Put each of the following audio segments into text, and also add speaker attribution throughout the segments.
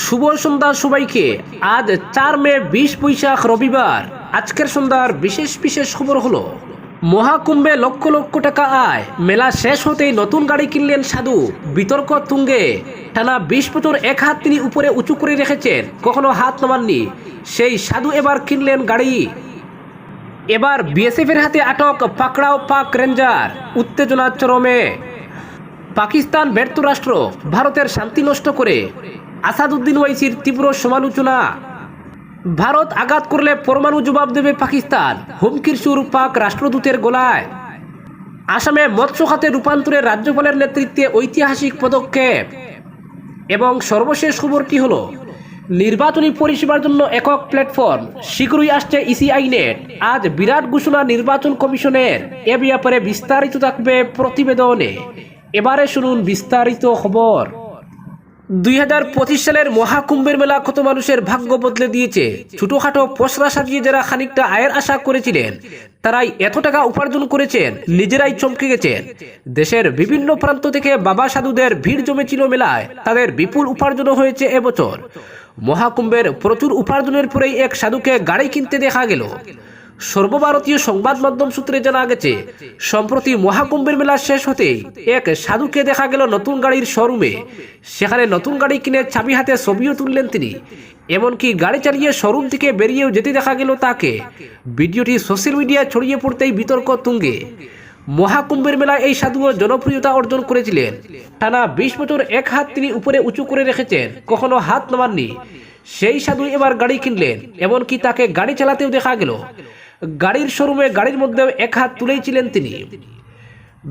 Speaker 1: শুভ সন্ধ্যা সবাইকে। আজ 4 মে 20 বৈশাখ রবিবার। আজকের সন্ধ্যার বিশেষ বিশেষ খবর হলো মহাকুম্ভে লক্ষ লক্ষ টাকা আয়, মেলা শেষ হতেই নতুন গাড়ি কিনলেন সাধু, বিতর্ক তুঙ্গে। টানা 20 বছর এক হাত তিনি উপরে উঁচু করে রেখেছেন, কখনো হাত নামাননি। সেই সাধু এবার কিনলেন গাড়ি। এবার বিএসএফের হাতে আটক পাকড়াও পাক রেঞ্জার, উত্তেজনা চরমে। পাকিস্তান ব্যর্থ রাষ্ট্র, ভারতের শান্তি নষ্ট করে আসাদুদ্দিন ওয়াইসির তীব্র সমালোচনা। ভারত আঘাত করলে পরমাণু জবাব দেবে পাকিস্তান, হুমকির সুর পাক রাষ্ট্রদূতের গলায়। আসামে মৎস্য খাতে রূপান্তরে রাজ্যপালের নেতৃত্বে ঐতিহাসিক পদক্ষেপ। এবং সর্বশেষ খবরটি হলো নির্বাচনী পরিষেবার জন্য একক প্ল্যাটফর্ম, শীঘ্রই আসছে ইসিআই নেট। আজ বিরাট ঘোষণা নির্বাচন কমিশনের, এ ব্যাপারে বিস্তারিত থাকবে প্রতিবেদনে। এবারে শুনুন বিস্তারিত খবর। 2025 সালের মহাকুম্ভের মেলা কত মানুষের ভাগ্য বদলে দিয়েছে। ছোটখাটো পসরা সাজিয়ে যারা খানিকটা আয়ের আশা করেছিলেন, তারাই এত টাকা উপার্জন করেছেন, নিজেরাই চমকে গেছেন। দেশের বিভিন্ন প্রান্ত থেকে বাবা সাধুদের ভিড় জমেছিল মেলায়, তাদের বিপুল উপার্জনও হয়েছে এবছর। মহাকুম্ভের প্রচুর উপার্জনের পরেই এক সাধুকে গাড়ি কিনতে দেখা গেল। সর্বভারতীয় সংবাদ মাধ্যম সূত্রে জানা গেছে, সম্প্রতি মহাকুম্ভের মেলা শেষ হতেই এক সাধুকে দেখা গেল নতুন গাড়ির শোরুমে। সেখানে নতুন গাড়ি কিনে চাবি হাতে ছবিও তুললেন তিনি। এমনকি গাড়ি চালিয়ে শোরুম থেকে বেরিয়েও যেতে দেখা গেল তাকে। ভিডিওটি সোশ্যাল মিডিয়ায় ছড়িয়ে পড়তেই বিতর্ক তুঙ্গে। মহাকুম্ভের মেলায় এই সাধুও জনপ্রিয়তা অর্জন করেছিলেন। টানা 20 বছর এক হাত তিনি উপরে উঁচু করে রেখেছেন, কখনো হাত নামাননি। সেই সাধু এবার গাড়ি কিনলেন, এমনকি তাকে গাড়ি চালাতেও দেখা গেল। গাড়ির শোরুমে গাড়ির মধ্যেও এক হাত তুলেছিলেন তিনি।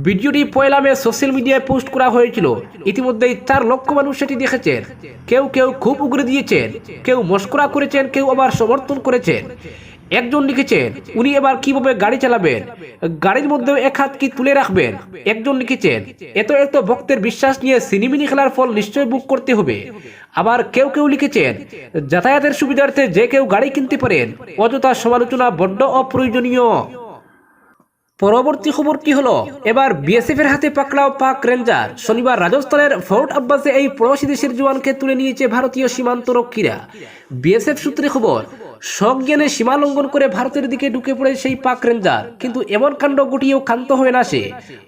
Speaker 1: ভিডিওটি 1 মে সোশ্যাল মিডিয়ায় পোস্ট করা হয়েছিল। ইতিমধ্যেই 4 লক্ষ মানুষ সেটি দেখেছেন। কেউ কেউ খুব উগরে দিয়েছেন, কেউ মস্করা করেছেন, কেউ আবার সমর্থন করেছেন। একজন লিখেছেন, উনি এবার কিভাবে গাড়ি চালাবেন, গাড়ির মধ্যেও এক হাত কি তুলে রাখবেন। একজন লিখেছেন, এত এত ভক্তের বিশ্বাস নিয়ে সিনেমিনি খেলার ফল নিশ্চয় বুক করতে হবে। আবার কেউ কেউ লিখেছেন, যাতায়াতের সুবিধার্থে যে কেউ গাড়ি কিনতে পারেন, অযথা সমালোচনা বড্ড অপ্রয়োজনীয়। পরবর্তী খবরটি হলো এবার বিএসএফ এর হাতে পাকড়াও পাক রেঞ্জার। শনিবার রাজস্থানের ফোর্ট আব্বাসে এই প্রবাসী দেশের জওয়ানকে তুলে নিয়েছে ভারতীয় সীমান্ত রক্ষীরা। বিএসএফ সূত্রে খবর, সজ্ঞানে সীমা লঙ্ঘন করে ভারতের দিকে ঢুকে পড়ে সেই পাক রেঞ্জার। কিন্তু এমন কাণ্ড ঘটিয়েও ক্ষান্ত হয় না সে।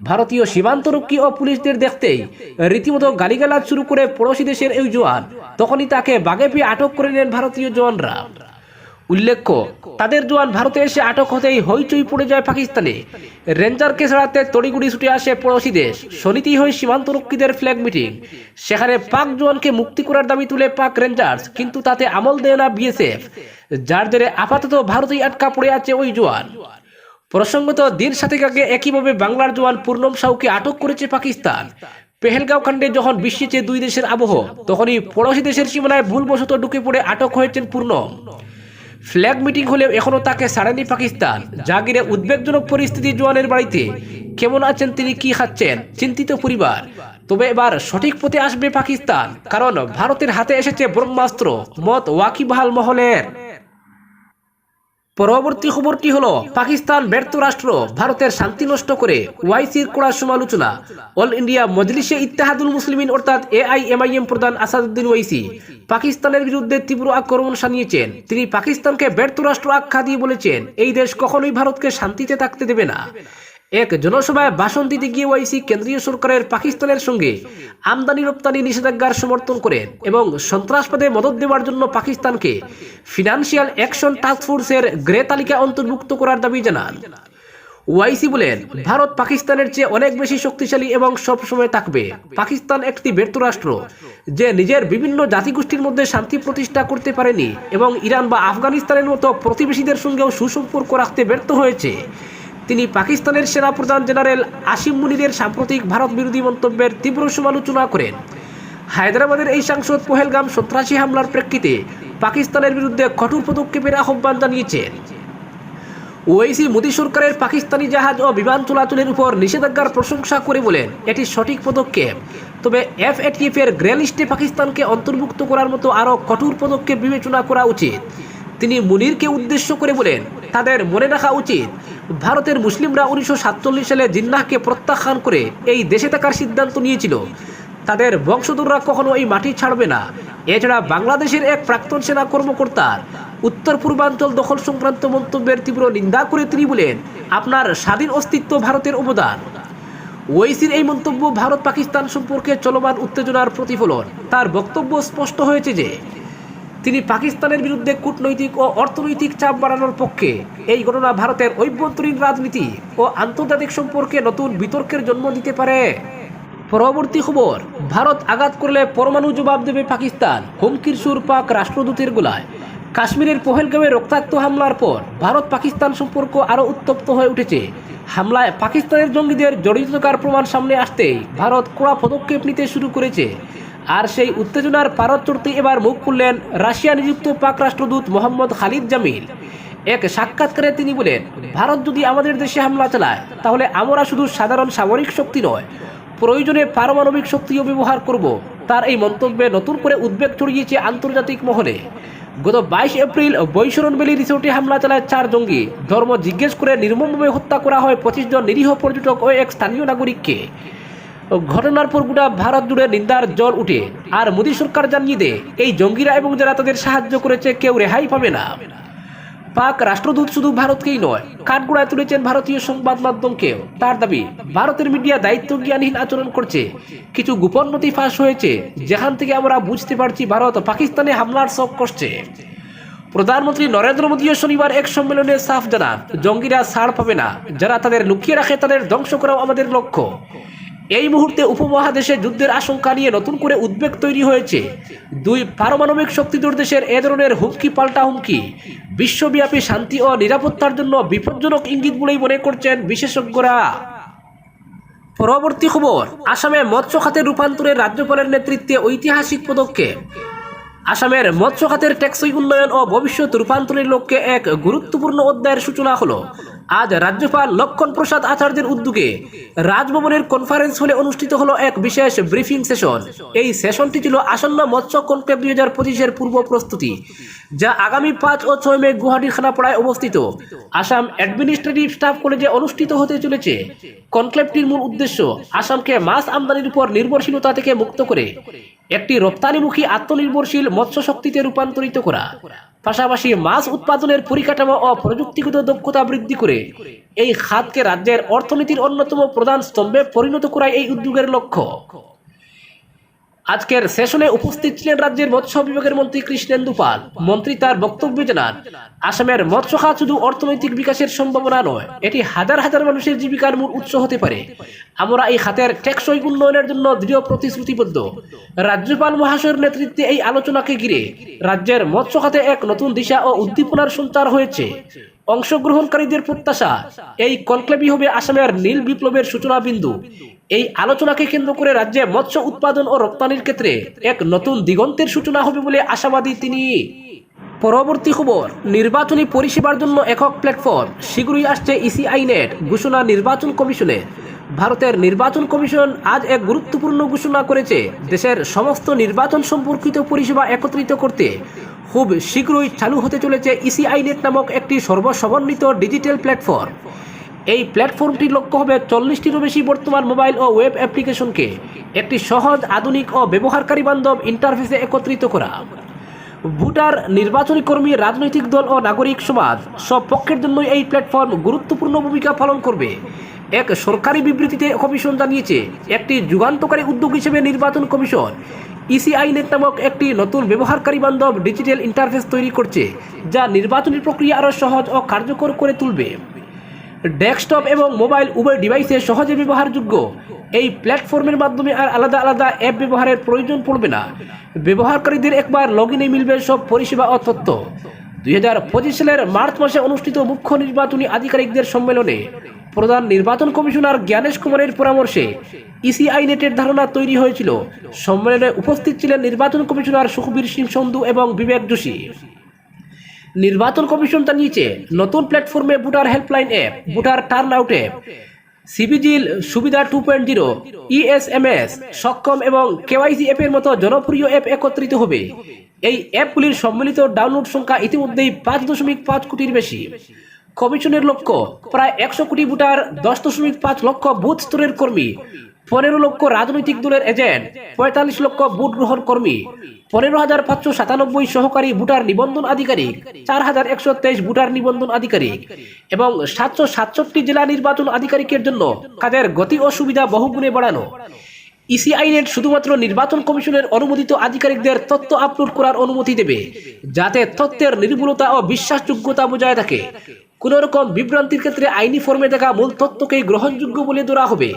Speaker 1: ভারতীয় সীমান্ত রক্ষী ও পুলিশদের দেখতেই রীতিমতো গালিগালাজ শুরু করে পড়োশি দেশের এই জওয়ান। তখনই তাকে বাগে পেয়ে আটক করে নেন ভারতীয় জওয়ানরা। উল্লেখ্য, তাদের জওয়ান ভারতে এসে আটক হতেই হইচই পড়ে যায় পাকিস্তানে। রেঞ্জারকে ছাড়াতে তড়িগুড়ি ছুটে আসে পড়োশি দেশ। শনিতেই হয় সীমান্ত রক্ষীদের ফ্ল্যাগ মিটিং। সেখানে পাক জওয়ানকে মুক্তি করার দাবি তুলে পাক রেঞ্জার্স, কিন্তু তাতে আমল দেয় না বিএসএফ, যার জেরে আপাতত ভারতেই আটকা পড়ে আছে ওই জওয়ান। প্রসঙ্গত, দিন 7 আগে একইভাবে বাংলার জওয়ান পূর্ণম সাউকে আটক করেছে পাকিস্তান। পেহেলগাঁও কাণ্ডে যখন বিশ্বেছে দুই দেশের আবহ, তখনই পড়োশি দেশের সীমানায় ভুলবশত ঢুকে পড়ে আটক হয়েছেন পূর্ণম। ফ্ল্যাগ মিটিং হলেও এখনো তাকে ছাড়েনি পাকিস্তান, যা ঘিরে উদ্বেগজনক পরিস্থিতি জওয়ানের বাড়িতে। কেমন আছেন তিনি, কি খাচ্ছেন, চিন্তিত পরিবার। তবে এবার সঠিক পথে আসবে পাকিস্তান, কারণ ভারতের হাতে এসেছে ব্রহ্মাস্ত্র, মত ওয়াকিবহাল মহলের। পরবর্তী খবরটি হলো পাকিস্তান ব্যর্থ রাষ্ট্র, ভারতের শান্তি নষ্ট করে ওয়াইসির কড়া সমালোচনা। অল ইন্ডিয়া মজলিসে ইত্তেহাদুল মুসলিমিন অর্থাৎ এআইএমআইএম প্রধান আসাদুদ্দিন ওয়াইসি পাকিস্তানের বিরুদ্ধে তীব্র আক্রমণ শানিয়েছেন। তিনি পাকিস্তানকে ব্যর্থ রাষ্ট্র আখ্যা দিয়ে বলেছেন, এই দেশ কখনোই ভারতকে শান্তিতে থাকতে দেবে না। এক জনসভায় ভাষণ দিতে গিয়ে ওয়াইসি কেন্দ্রীয় সরকারের পাকিস্তানের সঙ্গে আমদানি রপ্তানি নিষেধাজ্ঞার সমর্থন করেন এবং সন্ত্রাসবাদে মদদ দেওয়ার জন্য পাকিস্তানকে ফিনান্সিয়াল অ্যাকশন টাস্ক ফোর্সের গ্রে তালিকা অন্তর্ভুক্ত করার দাবি জানান। ওয়াইসি বলেন, ভারত পাকিস্তানের চেয়ে অনেক বেশি শক্তিশালী এবং সবসময় থাকবে। পাকিস্তান একটি ব্যর্থ রাষ্ট্র, যে নিজের বিভিন্ন জাতিগোষ্ঠীর মধ্যে শান্তি প্রতিষ্ঠা করতে পারেনি এবং ইরান বা আফগানিস্তানের মতো প্রতিবেশীদের সঙ্গেও সুসম্পর্ক রাখতে ব্যর্থ হয়েছে। তিনি পাকিস্তানের সেনাপ্রধান জেনারেল আসিম মুনিরের সাম্প্রতিক ভারত বিরোধী মন্তব্যের তীব্র সমালোচনা করেন। হায়দ্রাবাদের এই সাংসদ পহেলগাম সন্ত্রাসী হামলার প্রেক্ষিতে পাকিস্তানের বিরুদ্ধে কঠোর পদক্ষেপের আহ্বান জানিয়েছেন। ওয়াইসি মোদী সরকারের পাকিস্তানি জাহাজ ও বিমান চলাচলের উপর নিষেধাজ্ঞার প্রশংসা করে বলেন, এটি সঠিক পদক্ষেপ। তবে এফএটিএফ এর গ্রে লিস্টে পাকিস্তানকে অন্তর্ভুক্ত করার মতো আরও কঠোর পদক্ষেপ বিবেচনা করা উচিত। তিনি মুনিরকে উদ্দেশ্য করে বলেন, তাদের মনে রাখা উচিত, ভারতের মুসলিমরা 1947 সালে জিন্নাহকে প্রত্যাখ্যান করে এই দেশে থাকার সিদ্ধান্ত নিয়েছিল। তাদের বংশধররা কখনো এই মাটি ছাড়বে না। এছাড়া বাংলাদেশের এক প্রাক্তন সেনা কর্মকর্তার উত্তর পূর্বাঞ্চল দখল সংক্রান্ত মন্তব্যের তীব্র নিন্দা করে তিনি বলেন, আপনার স্বাধীন অস্তিত্ব ভারতের অবদান। ওয়েসির এই মন্তব্য ভারত পাকিস্তান সম্পর্কে চলমান উত্তেজনার প্রতিফলন। তার বক্তব্য স্পষ্ট হয়েছে যে তিনি পাকিস্তানের বিরুদ্ধে কূটনৈতিক ও অর্থনৈতিক চাপ বাড়ানোর পক্ষে। এই ঘটনা ভারতের অভ্যন্তরীণ রাজনীতি ও আন্তর্জাতিক সম্পর্কে নতুন বিতর্কের জন্ম দিতে পারে। পরবর্তী খবর, ভারত আঘাত করলে পরমাণু জবাব দেবে পাকিস্তান, হুমকির সুর পাক রাষ্ট্রদূতের গলায়। কাশ্মীরের পহেলগাঁওয়ে রক্তাক্ত হামলার পর ভারত পাকিস্তান সম্পর্ক আরও উত্তপ্ত হয়ে উঠেছে। হামলায় পাকিস্তানের জঙ্গিদের জড়িত থাকার প্রমাণ সামনে আসতেই ভারত কড়া পদক্ষেপ নিতে শুরু করেছে। আর সেই উত্তেজনার পারদ চড়তে এবার মুখ খুললেন রাশিয়া নিযুক্ত পাক রাষ্ট্রদূত মোহাম্মদ খালিদ জামিল। এক সাক্ষাৎকারে তিনি বলেন, ভারত যদি আমাদের দেশে হামলা চালায় তাহলে আমরা শুধু সাধারণ সামরিক শক্তি নয়, প্রয়োজনে পারমাণবিক শক্তিও ব্যবহার করব। তার এই মন্তব্যে নতুন করে উদ্বেগ ছড়িয়েছে আন্তর্জাতিক মহলে। গত 22 এপ্রিল বৈশরণ ভ্যালি রিসোর্টে হামলা চালায় 4 জঙ্গি। ধর্ম জিজ্ঞেস করে নির্মমভাবে হত্যা করা হয় 25 জন নিরীহ পর্যটক ও এক স্থানীয় নাগরিককে। ঘটনার পর গোটা ভারত জুড়ে নিন্দার জল উঠে। আর মোদী সরকার জানিয়ে দেয়, এই জঙ্গিরা এবং যারা তাদের সাহায্য করেছে কেউ রেহাই পাবে না। পাক রাষ্ট্রদূত শুধু ভারতকেই নয়, কাঠগড়ায় তুলেছেন ভারতীয় সংবাদ মাধ্যমকেও। তার দাবি, ভারতের মিডিয়া দায়িত্বজ্ঞানহীন আচরণ করছে। কিছু গোপন নথি ফাঁস হয়েছে, যেখান থেকে আমরা বুঝতে পারছি ভারত পাকিস্তানে হামলার শখ করছে। প্রধানমন্ত্রী নরেন্দ্র মোদীও শনিবার এক সম্মেলনে সাফ জানান, জঙ্গিরা ছাড় পাবে না। যারা তাদের লুকিয়ে রাখে তাদের ধ্বংস করাও আমাদের লক্ষ্য। এই মুহূর্তে উপমহাদেশে যুদ্ধের আশঙ্কা নিয়ে নতুন করে উদ্বেগ তৈরি হয়েছে। দুই পারমাণবিক শক্তিধর দেশের এ ধরনের হুমকি পাল্টা হুমকি বিশ্বব্যাপী শান্তি ও নিরাপত্তার জন্য বিপজ্জনক ইঙ্গিত বলেই মনে করছেন বিশেষজ্ঞরা। পরবর্তী খবর, আসামে মৎস্য খাতের রূপান্তরে রাজ্যপালের নেতৃত্বে ঐতিহাসিক পদক্ষেপ। আসামের মৎস্য খাতের টেকসই উন্নয়ন ও ভবিষ্যৎ রূপান্তরের লক্ষ্যে এক গুরুত্বপূর্ণ অধ্যায়ের সূচনা হলো। আজ রাজ্যপাল লক্ষণ প্রসাদ আচার্যের উদ্যোগে রাজভবনের কনফারেন্স হলে অনুষ্ঠিত হলো এক বিশেষ ব্রিফিং সেশন। এই সেশনটি ছিল আসন্ন মৎস্য কনক্লেভ 2025-এর পূর্ব প্রস্তুতি, যা আগামী 5 ও 6 মে গুয়াহাটির খানাপাড়ায় অবস্থিত আসাম অ্যাডমিনিস্ট্রেটিভ স্টাফ কলেজে অনুষ্ঠিত হতে চলেছে। কনক্লেভটির মূল উদ্দেশ্য আসামকে মাছ আমদানির উপর নির্ভরশীলতা থেকে মুক্ত করে একটি রপ্তানিমুখী আত্মনির্ভরশীল মৎস্য শক্তিতে রূপান্তরিত করা, পাশাপাশি মাছ উৎপাদনের পরিকাঠামো ও প্রযুক্তিগত দক্ষতা বৃদ্ধি করে এই খাতকে রাজ্যের অর্থনীতির অন্যতম প্রধান স্তম্ভে পরিণত করাই এই উদ্যোগের লক্ষ্য। আজকের সেশনে উপস্থিত ছিলেন রাজ্যের মৎস্য বিভাগের মন্ত্রী কৃষ্ণেন্দু পাল। মন্ত্রী তার বক্তব্যে জানান, আসামের মৎস্য খাত শুধু অর্থনৈতিক বিকাশের সম্ভাবনা নয়, এটি হাজার হাজার মানুষের জীবিকার মূল উৎস হতে পারে। আমরা এই খাতের টেকসই উন্নয়নের জন্য দৃঢ় প্রতিশ্রুতিবদ্ধ। রাজ্যপাল মহাশয়ের নেতৃত্বে এই আলোচনাকে ঘিরে রাজ্যের মৎস্য খাতে এক নতুন দিশা ও উদ্দীপনার সঞ্চার হয়েছে। অংশগ্রহণকারীদের প্রত্যাশা, এই কনক্লেভই হবে আসামের নীল বিপ্লবের সূচনা বিন্দু। এই আলোচনাকে কেন্দ্র করে রাজ্যে মৎস্য উৎপাদন ও রপ্তানির ক্ষেত্রে এক নতুন দিগন্তের সূচনা হবে বলে আশাবাদী তিনি। পরবর্তী খবর, নির্বাচনী পরিষেবার জন্য একক প্ল্যাটফর্ম, শীঘ্রই আসছে ইসিআই নেট, ঘোষণা নির্বাচন কমিশনের। ভারতের নির্বাচন কমিশন আজ এক গুরুত্বপূর্ণ ঘোষণা করেছে। দেশের সমস্ত নির্বাচন সম্পর্কিত পরিষেবা একত্রিত করতে খুব শীঘ্রই চালু হতে চলেছে ইসিআই নেট নামক একটি সর্বসমন্বিত ডিজিটাল প্ল্যাটফর্ম। এই প্ল্যাটফর্মটির লক্ষ্য হবে 40টিরও বেশি বর্তমান মোবাইল ও ওয়েব অ্যাপ্লিকেশনকে একটি সহজ, আধুনিক ও ব্যবহারকারী বান্ধব ইন্টারফেসে একত্রিত করা। ভোটার, নির্বাচনী কর্মী, রাজনৈতিক দল ও নাগরিক সমাজ সব পক্ষের জন্যই এই প্ল্যাটফর্ম গুরুত্বপূর্ণ ভূমিকা পালন করবে। এক সরকারি বিবৃতিতে কমিশন জানিয়েছে, একটি যুগান্তকারী উদ্যোগ হিসেবে নির্বাচন কমিশন ইসিআই নেট নামক একটি নতুন ব্যবহারকারী বান্ধব ডিজিটাল ইন্টারফেস তৈরি করছে, যা নির্বাচনী প্রক্রিয়া আরও সহজ ও কার্যকর করে তুলবে। ডেস্কটপ এবং মোবাইল উভয় ডিভাইসে সহজে ব্যবহারযোগ্য এই প্ল্যাটফর্মের মাধ্যমে আর আলাদা আলাদা অ্যাপ ব্যবহারের প্রয়োজন পড়বে না। ব্যবহারকারীদের একবার লগইনে মিলবে সব পরিষেবা ও তথ্য। 2025 সালের মার্চ মাসে অনুষ্ঠিত মুখ্য নির্বাচনী আধিকারিকদের সম্মেলনে প্রধান নির্বাচন কমিশনার জ্ঞানেশ কুমারের পরামর্শে ইসিআই নেটের ধারণা তৈরি হয়েছিল। সম্মেলনে উপস্থিত ছিলেন নির্বাচন কমিশনার সুখবীর সিং সন্ধু এবং বিবেক যোশী। নির্বাচন কমিশন জানিয়েছে, নতুন প্ল্যাটফর্মে voter helpline app, voter turnout app, cVIGIL সুবিধা 2.0, ইএসএমএস সক্ষম এবং কেওয়াইসি অ্যাপের মতো জনপ্রিয় অ্যাপ একত্রিত হবে। এই অ্যাপগুলির সম্মিলিত ডাউনলোড সংখ্যা ইতিমধ্যেই 5.5 কোটির বেশি। কমিশনের লক্ষ্য প্রায় 100 কোটি ভোটার, 10.5 লক্ষ বুথ স্তরের কর্মী 15 লক্ষ রাজনৈতিক দলের এজেন্ট, 45 লক্ষ ভোট গ্রহণ কর্মী, 15,597 সহকারী ভোটার নিবন্ধন আধিকারিক, 4,123 ভোটার নিবন্ধন আধিকারিক এবং 767 জেলা নির্বাচন আধিকারিকের জন্য কাজের গতি ও সুবিধা বহুগুণে বাড়ানো। ইসিআইনেট শুধুমাত্র নির্বাচন কমিশনের অনুমোদিত আধিকারিকদের তথ্য আপলোড করার অনুমতি দেবে, যাতে তথ্যের নির্ভুলতা ও বিশ্বাসযোগ্যতা বজায় থাকে। কোন রকম বিভ্রান্তির ক্ষেত্রে আইনি ফর্মে থাকা মূল তথ্যকেই গ্রহণযোগ্য বলে ধরা হবে।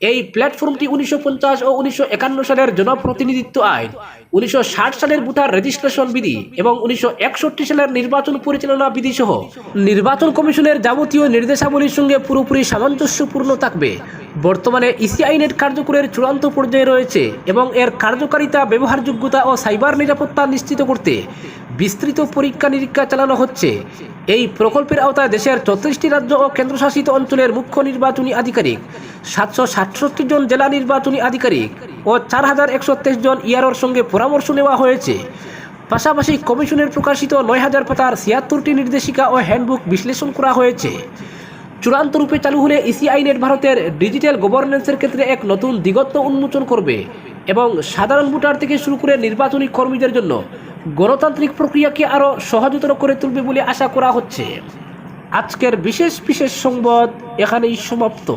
Speaker 1: এই প্ল্যাটফর্মটি 1950 ও 1951 সালের জনপ্রতিনিধিত্ব আইন, 1960 সালের ভোটার রেজিস্ট্রেশন বিধি এবং 1961 সালের নির্বাচন পরিচালনা বিধি সহ নির্বাচন কমিশনের যাবতীয় নির্দেশাবলীর সঙ্গে পুরোপুরি সামঞ্জস্যপূর্ণ থাকবে। বর্তমানে ইসিআইনেট কার্যকরের চূড়ান্ত পর্যায়ে রয়েছে এবং এর কার্যকারিতা, ব্যবহারযোগ্যতা ও সাইবার নিরাপত্তা নিশ্চিত করতে বিস্তৃত পরীক্ষা নিরীক্ষা চালানো হচ্ছে। এই প্রকল্পের আওতায় দেশের 34টি রাজ্য ও কেন্দ্রশাসিত অঞ্চলের মুখ্য নির্বাচনী আধিকারিক, 767 জন জেলা নির্বাচনী আধিকারিক ও 4,123 জন ইআরওর সঙ্গে পরামর্শ নেওয়া হয়েছে। পাশাপাশি কমিশনের প্রকাশিত 9,000 পাতার 76টি নির্দেশিকা ও হ্যান্ডবুক বিশ্লেষণ করা হয়েছে। চূড়ান্ত রূপে চালু হলে ইসিআইনেট ভারতের ডিজিটাল গভর্নেন্সের ক্ষেত্রে এক নতুন দিগন্ত উন্মোচন করবে এবং সাধারণ ভোটার থেকে শুরু করে নির্বাচনী কর্মীদের জন্য গণতান্ত্রিক প্রক্রিয়াকে আরও সহজতর করে তুলবে বলে আশা করা হচ্ছে। আজকের বিশেষ সংবাদ এখানেই সমাপ্ত।